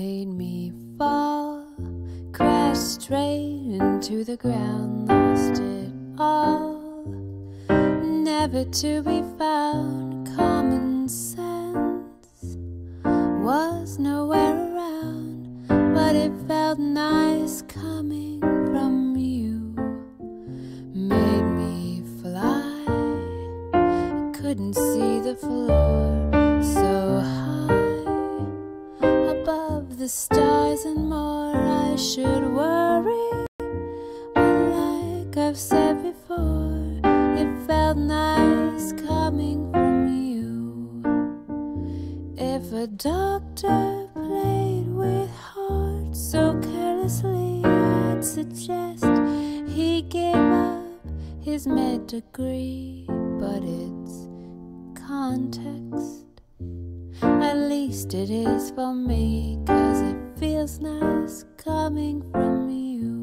made me fall, crashed straight into the ground, lost it all, never to be found. Common sense was nowhere around, but it felt nice coming from you. Made me fly, I couldn't see the floor, so high above the stars and more. I should worry, but like I've said before, it felt nice coming from you. If a doctor played with heart so carelessly, I'd suggest he gave up his med degree, but it's context. At least it is for me, 'cause it feels nice coming from you.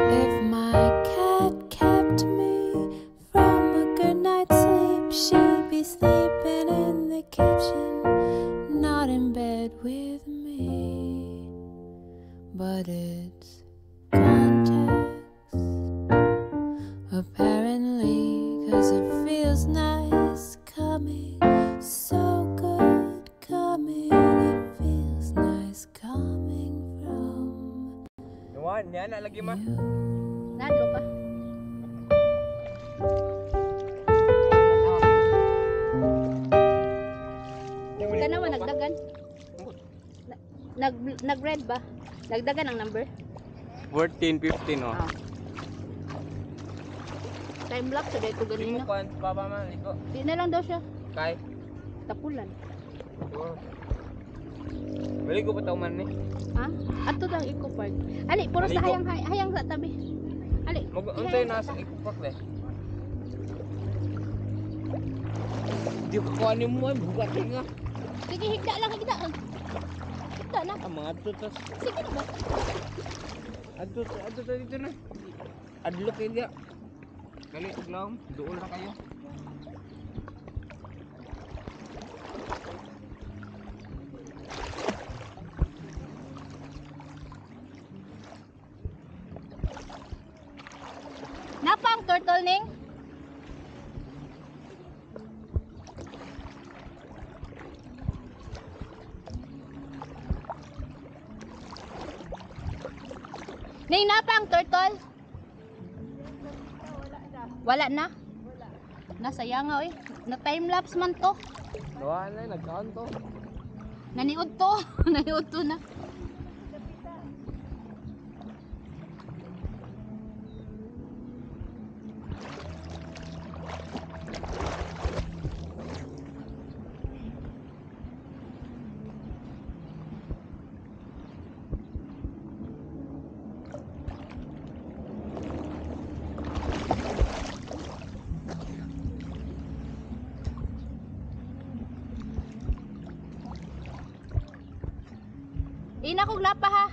If my cat kept me from a good night's sleep, she'd be sleeping in the kitchen, not in bed with me. But it's context, apparently, 'cause it feels nice coming, so good coming, it feels nice coming from yan na lagi ma. Nadlo ka. Kana man nagdagan. Nag-red ba? Nagdagan ang number? 14, 15 oh. Ah. Time lapse sa dito ganina. Liko kan papa man liko. Di na lang daw siya. Kay. Tapulan. Balik ko pa tauman ni. Ha? Ato daw Eco Park. Ali, puro sa hayang sa tabi. Ali. Unsay nasa Eco Park le? Di ko kuha ni mo ay bugat nga. Sige, higda lang, higda. Higda na. Ang mga tutas. Sige na ba? Adto dito na. Adlo kay dia. Kali uglaw, duol na kayo. Napang turtle ning? Ning napang turtle? Wala na. Nasayang nga oy. Na time lapse man to. Dawa na nagkaon to. Naniud to. Naniud to na. Ina kog lapa ha.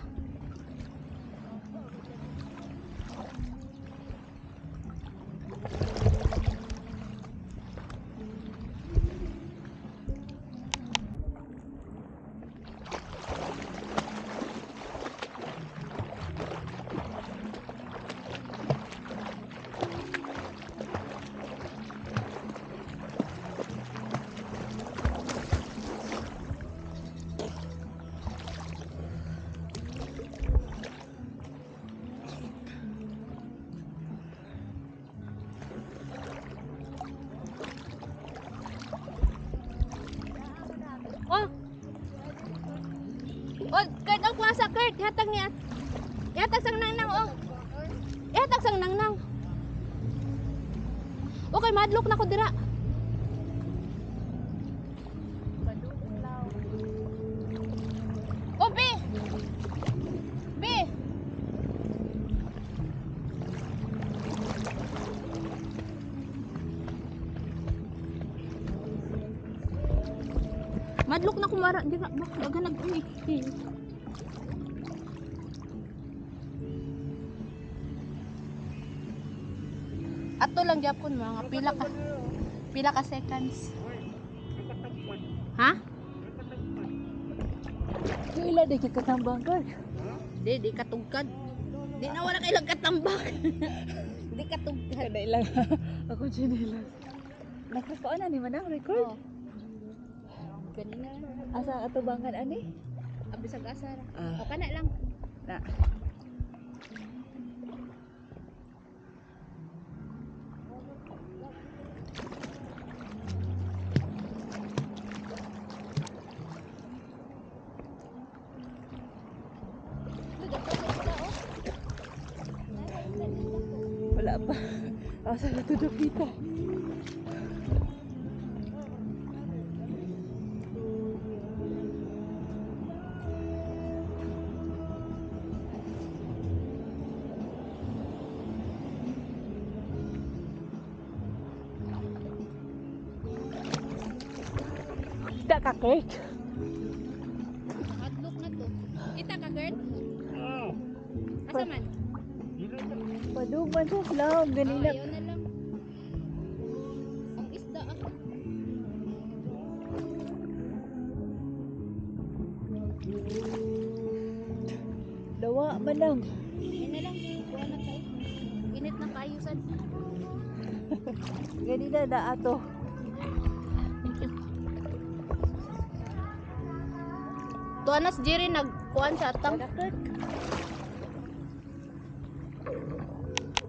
Oh. Oh, Kurt, ang kuwasa, Kurt. Hatag niya. Ihatag sang nangnang, oh. Ihatag sang nangnang. Okay, madlock na ko dira. Oh, B. B. Madlok na kumara. Di ka, baga nag-uwi. Ato lang gyapon mga pila ka seconds. Ha? Kaila di kita tambang ka. Di katugkad. Di na wala kailang katambak. Di katugkad. Kada ilang ako chinilas. Nakapaan na ni manang record. Oh. Ganina lang. Asa atubangan ani? Abisag asar. Ah. O kana lang. Na. Wala pa. Asa natudok kita. Kita ka cake. Hadlok na to. Kita ka, Gert? Oh. Asa man? Paduman sa slam Oh, ganina. ayaw na lang. Ang isda ah. Dawa manang. Ayun na lang. Kuha na tayo. Init na kaayusan. Ganina na ato. Thank you. Tuanas Jerry nagkuhan sa atang. Kada cake.